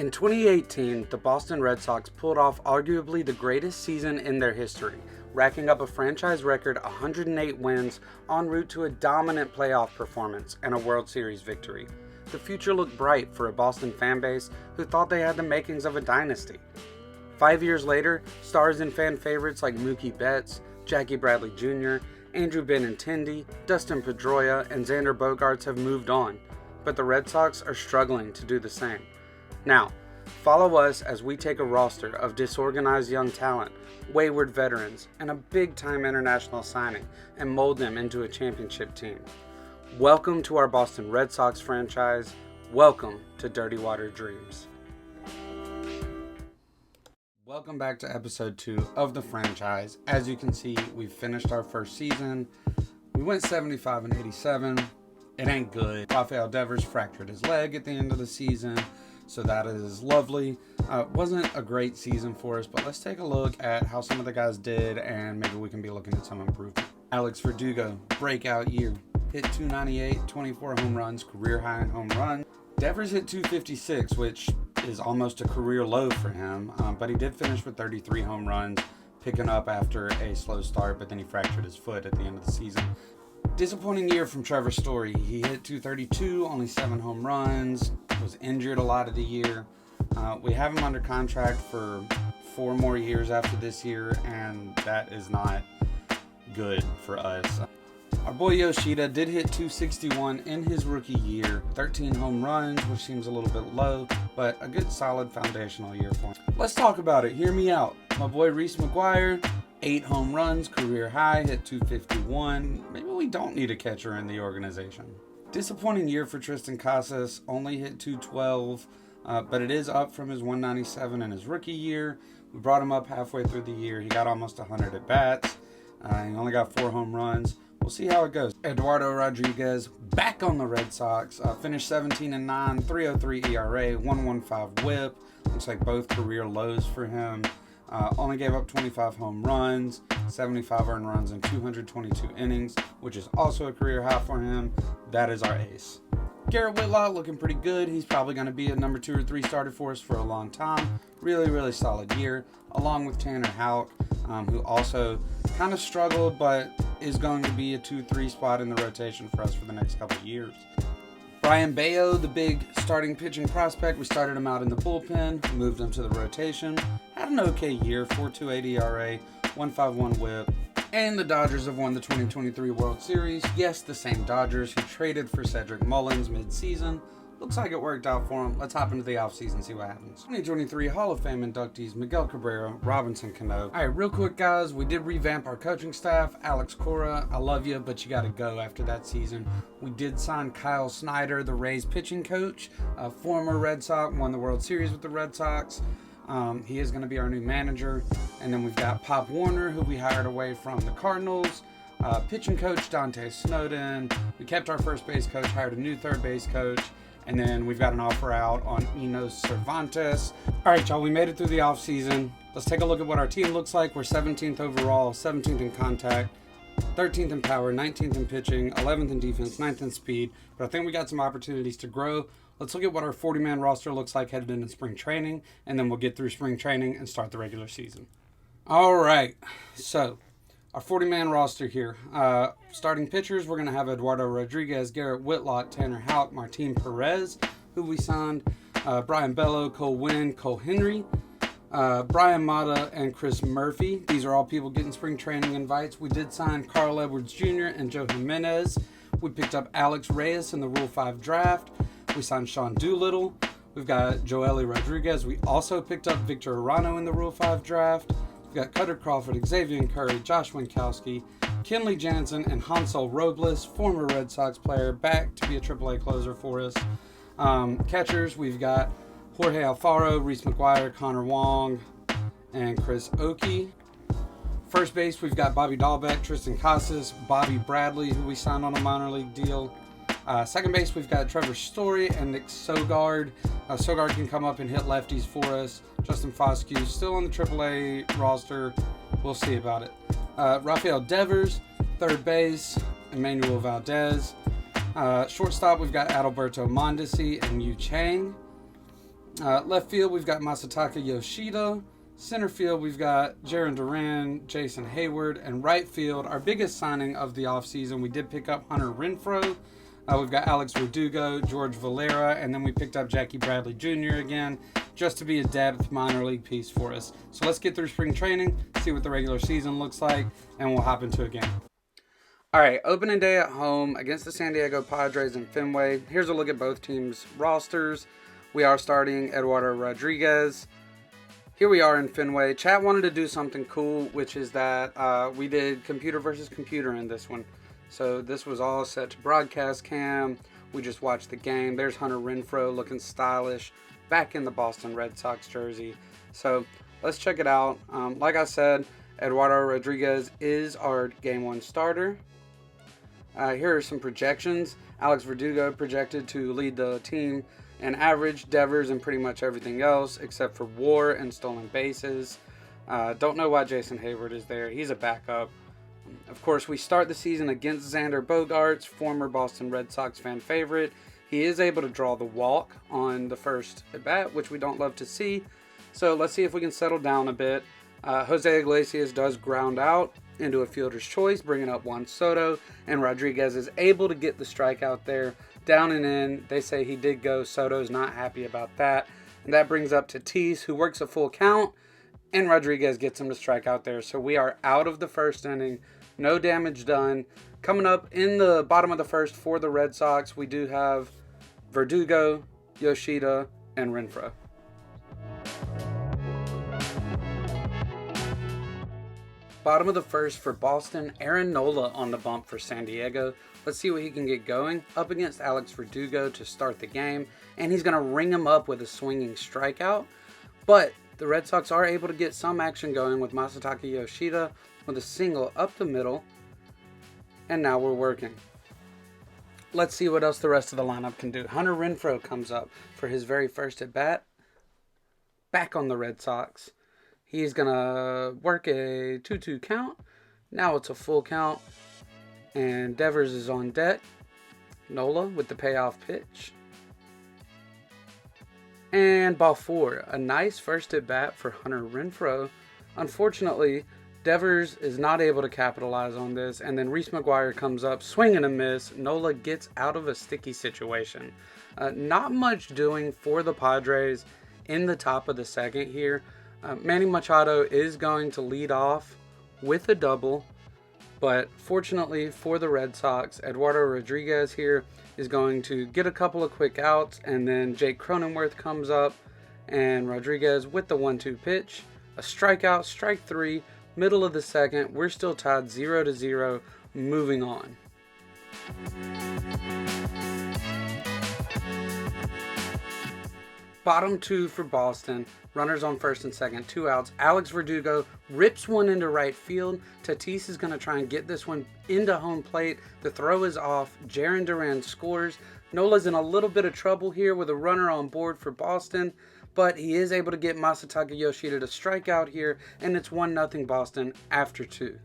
In 2018, the Boston Red Sox pulled off arguably the greatest season in their history, racking up a franchise record 108 wins en route to a dominant playoff performance and a World Series victory. The future looked bright for a Boston fanbase who thought they had the makings of a dynasty. 5 years later, stars and fan favorites like Mookie Betts, Jackie Bradley Jr., Andrew Benintendi, Dustin Pedroia, and Xander Bogaerts have moved on, but the Red Sox are struggling to do the same. Now, follow us as we take a roster of disorganized young talent, wayward veterans, and a big-time international signing and mold them into a championship team. Welcome to our Boston Red Sox franchise. Welcome to Dirty Water Dreams. Welcome back to episode 2 of the franchise. As you can see, we've finished our first season. We went 75-87. It ain't good. Rafael Devers fractured his leg at the end of the season, so that is lovely. Wasn't a great season for us, but let's take a look at how some of the guys did, and maybe we can be looking at some improvement. Alex Verdugo, breakout year. Hit 298, 24 home runs, career high in home runs. Devers hit 256, which is almost a career low for him, but he did finish with 33 home runs, picking up after a slow start, but then he fractured his foot at the end of the season. Disappointing year from Trevor Story. He hit 232, only 7 home runs, was injured a lot of the year. We have him under contract for 4 more years after this year, and that is not good for us. Our boy Yoshida did hit 261 in his rookie year, 13 home runs, which seems a little bit low, but a good solid foundational year for him. Let's talk about it. Hear me out. My boy Reese McGuire, 8 home runs, career high, hit 251. Maybe we don't need a catcher in the organization. Disappointing year for Tristan Casas, only hit 212, but it is up from his 197 in his rookie year. We brought him up halfway through the year. He got almost 100 at bats. He only got 4 home runs. We'll see how it goes. Eduardo Rodriguez back on the Red Sox. Finished 17-9, 3.03 ERA, 1.15 WHIP. Looks like both career lows for him. Only gave up 25 home runs, 75 earned runs in 222 innings, which is also a career high for him. That is our ace. Garrett Whitlock looking pretty good. He's probably going to be a number 2 or 3 starter for us for a long time. Really solid year, along with Tanner Houck, who also kind of struggled, but is going to be a 2-3 spot in the rotation for us for the next couple of years. Brian Bayo, the big starting pitching prospect, we started him out in the bullpen, moved him to the rotation, had an okay year, 4.28 ERA, 1.51 WHIP, and the Dodgers have won the 2023 World Series. Yes, the same Dodgers who traded for Cedric Mullins mid-season. Looks like it worked out for him. Let's hop into the offseason and see what happens. 2023 Hall of Fame inductees Miguel Cabrera, Robinson Cano. All right, real quick, guys. We did revamp our coaching staff. Alex Cora, I love you, but you got to go after that season. We did sign Kyle Snyder, the Rays pitching coach, a former Red Sox, won the World Series with the Red Sox. He is going to be our new manager. And then we've got Pop Warner, who we hired away from the Cardinals. Pitching coach Dante Snowden. We kept our first base coach, hired a new third base coach. And then we've got an offer out on Enos Cervantes. All right, y'all, we made it through the offseason. Let's take a look at what our team looks like. We're 17th overall, 17th in contact, 13th in power, 19th in pitching, 11th in defense, 9th in speed. But I think we got some opportunities to grow. Let's look at what our 40-man roster looks like headed into spring training, and then we'll get through spring training and start the regular season. All right, so our 40-man roster here. Starting pitchers, we're going to have Eduardo Rodriguez, Garrett Whitlock, Tanner Houck, Martin Perez, who we signed, Brian Bello, Cole Winn, Cole Henry, Brian Mata, and Chris Murphy. These are all people getting spring training invites. We did sign Carl Edwards Jr. and Joe Jimenez. We picked up Alex Reyes in the Rule 5 draft. We signed Sean Doolittle. We've got Joely Rodriguez. We also picked up Victor Arano in the Rule 5 draft. We've got Cutter Crawford, Xavier Curry, Josh Winkowski, Kenley Jansen, and Hansel Robles, former Red Sox player, back to be a AAA closer for us. Catchers, we've got Jorge Alfaro, Reese McGuire, Connor Wong, and Chris Oakey. First base, we've got Bobby Dahlbeck, Tristan Casas, Bobby Bradley, who we signed on a minor league deal. Second base, we've got Trevor Story and Nick Sogard. Sogard can come up and hit lefties for us. Justin Foscue still on the AAA roster. We'll see about it. Rafael Devers, third base, Emmanuel Valdez. Shortstop, we've got Adalberto Mondesi and Yu Chang. Left field, we've got Masataka Yoshida. Center field, we've got Jarren Duran, Jason Hayward. And right field, our biggest signing of the offseason, we did pick up Hunter Renfroe. We've got Alex Verdugo, George Valera, and then we picked up Jackie Bradley Jr. again, just to be a depth minor league piece for us. So let's get through spring training, see what the regular season looks like, and we'll hop into a game. All right, opening day at home against the San Diego Padres in Fenway. Here's a look at both teams' rosters. We are starting Eduardo Rodriguez. Here we are in Fenway. Chat wanted to do something cool, which is that we did computer versus computer in this one. So this was all set to broadcast cam. We just watched the game. There's Hunter Renfroe looking stylish, back in the Boston Red Sox jersey. So let's check it out. Like I said, Eduardo Rodriguez is our Game 1 starter. Here are some projections. Alex Verdugo projected to lead the team in average, Devers, and pretty much everything else except for WAR and stolen bases. Don't know why Jason Hayward is there. He's a backup. Of course, we start the season against Xander Bogaerts, former Boston Red Sox fan favorite. He is able to draw the walk on the first at bat, which we don't love to see. So let's see if we can settle down a bit. Jose Iglesias does ground out into a fielder's choice, bringing up Juan Soto, and Rodriguez is able to get the strikeout there. Down and in, they say he did go. Soto's not happy about that. And that brings up Tatis, who works a full count, and Rodriguez gets him to strike out there. So we are out of the first inning. No damage done. Coming up in the bottom of the first for the Red Sox, we do have Verdugo, Yoshida, and Renfroe. Bottom of the first for Boston, Aaron Nola on the bump for San Diego. Let's see what he can get going. Up against Alex Verdugo to start the game, and he's going to ring him up with a swinging strikeout. But the Red Sox are able to get some action going with Masataka Yoshida with a single up the middle, and now we're working. Let's see what else the rest of the lineup can do. Hunter Renfroe comes up for his very first at bat, back on the Red Sox. He's going to work a 2-2 count. Now it's a full count, and Devers is on deck. Nola with the payoff pitch. And ball 4, a nice first at bat for Hunter Renfroe. Unfortunately, Devers is not able to capitalize on this, and then Reese McGuire comes up, swing and a miss. Nola gets out of a sticky situation. Not much doing for the Padres in the top of the second here. Manny Machado is going to lead off with a double, but fortunately for the Red Sox, Eduardo Rodriguez here is going to get a couple of quick outs, and then Jake Cronenworth comes up, and Rodriguez with the 1-2 pitch, a strikeout, strike 3, middle of the second. We're still tied 0-0, moving on. Bottom 2 for Boston. Runners on first and second, 2 outs. Alex Verdugo rips one into right field. Tatis is going to try and get this one into home plate. The throw is off. Jarren Duran scores. Nola's in a little bit of trouble here with a runner on board for Boston, but he is able to get Masataka Yoshida to strike out here, and it's 1-0 Boston after 2.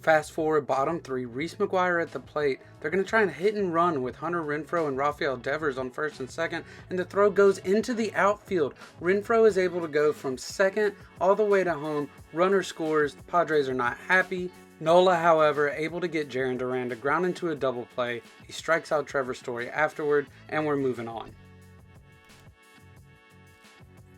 Fast forward, bottom 3, Reese McGuire at the plate. They're going to try and hit and run with Hunter Renfroe and Rafael Devers on first and second, and the throw goes into the outfield. Renfroe is able to go from second all the way to home. Runner scores. The Padres are not happy. Nola, however, able to get Jarren Duran to ground into a double play. He strikes out Trevor Story afterward, and we're moving on.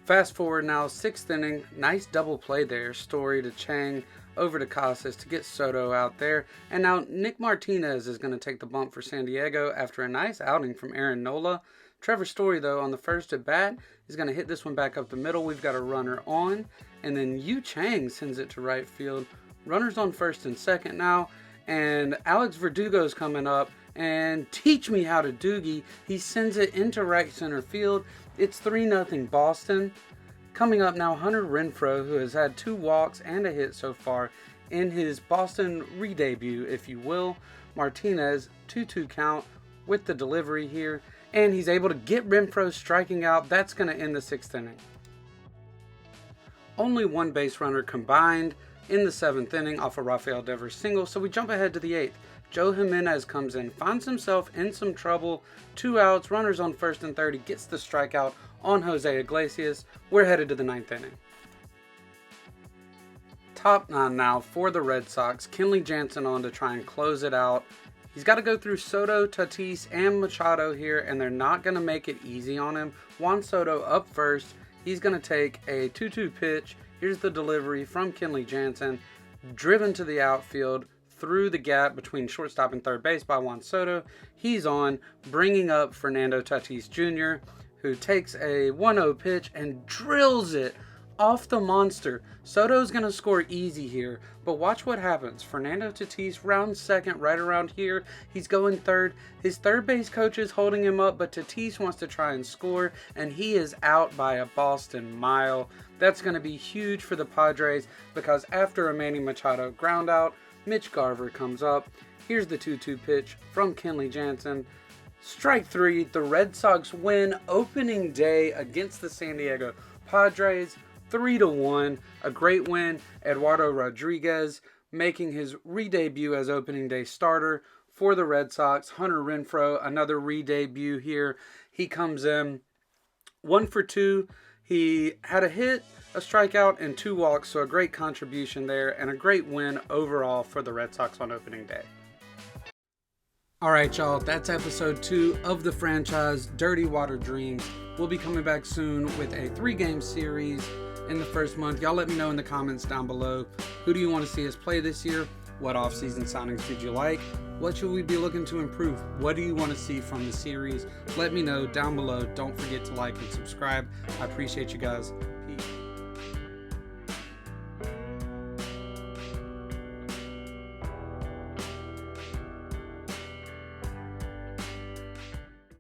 Fast forward now, 6th inning. Nice double play there. Story to Chang, over to Casas to get Soto out there. And now Nick Martinez is going to take the bump for San Diego after a nice outing from Aaron Nola. Trevor Story, though, on the first at bat, is going to hit this one back up the middle. We've got a runner on. And then Yu Chang sends it to right field. Runners on first and second now. And Alex Verdugo's coming up. And teach me how to doogie. He sends it into right center field. It's 3-0 Boston. Coming up now, Hunter Renfroe, who has had 2 walks and a hit so far in his Boston re-debut, if you will. Martinez, 2-2 count with the delivery here. And he's able to get Renfroe striking out. That's going to end the 6th inning. Only 1 base runner combined in the 7th inning off a Rafael Devers single, so we jump ahead to the 8th. Joe Jimenez comes in, finds himself in some trouble. 2 outs, runners on first and third. He gets the strikeout on Jose Iglesias. We're headed to the 9th inning. Top 9 now for the Red Sox. Kenley Jansen on to try and close it out. He's got to go through Soto, Tatis, and Machado here, and they're not going to make it easy on him. Juan Soto up first. He's going to take a 2-2 pitch. Here's the delivery from Kenley Jansen. Driven to the outfield through the gap between shortstop and third base by Juan Soto. He's on, bringing up Fernando Tatis Jr., who takes a 1-0 pitch and drills it off the monster. Soto's going to score easy here, but watch what happens. Fernando Tatis rounds second right around here. He's going third. His third base coach is holding him up, but Tatis wants to try and score, and he is out by a Boston mile. That's going to be huge for the Padres because after a Manny Machado ground out, Mitch Garver comes up. Here's the 2-2 pitch from Kenley Jansen. Strike 3. The Red Sox win opening day against the San Diego Padres. 3-1, a great win. Eduardo Rodriguez making his re-debut as opening day starter for the Red Sox. Hunter Renfroe, another re-debut here. He comes in 1 for 2. He had a hit, a strikeout, and 2 walks, so a great contribution there and a great win overall for the Red Sox on opening day. All right, y'all, that's episode 2 of the franchise, Dirty Water Dreams. We'll be coming back soon with a 3-game series in the first month. Y'all let me know in the comments down below. Who do you want to see us play this year? What off-season signings did you like? What should we be looking to improve? What do you want to see from the series? Let me know down below. Don't forget to like and subscribe. I appreciate you guys.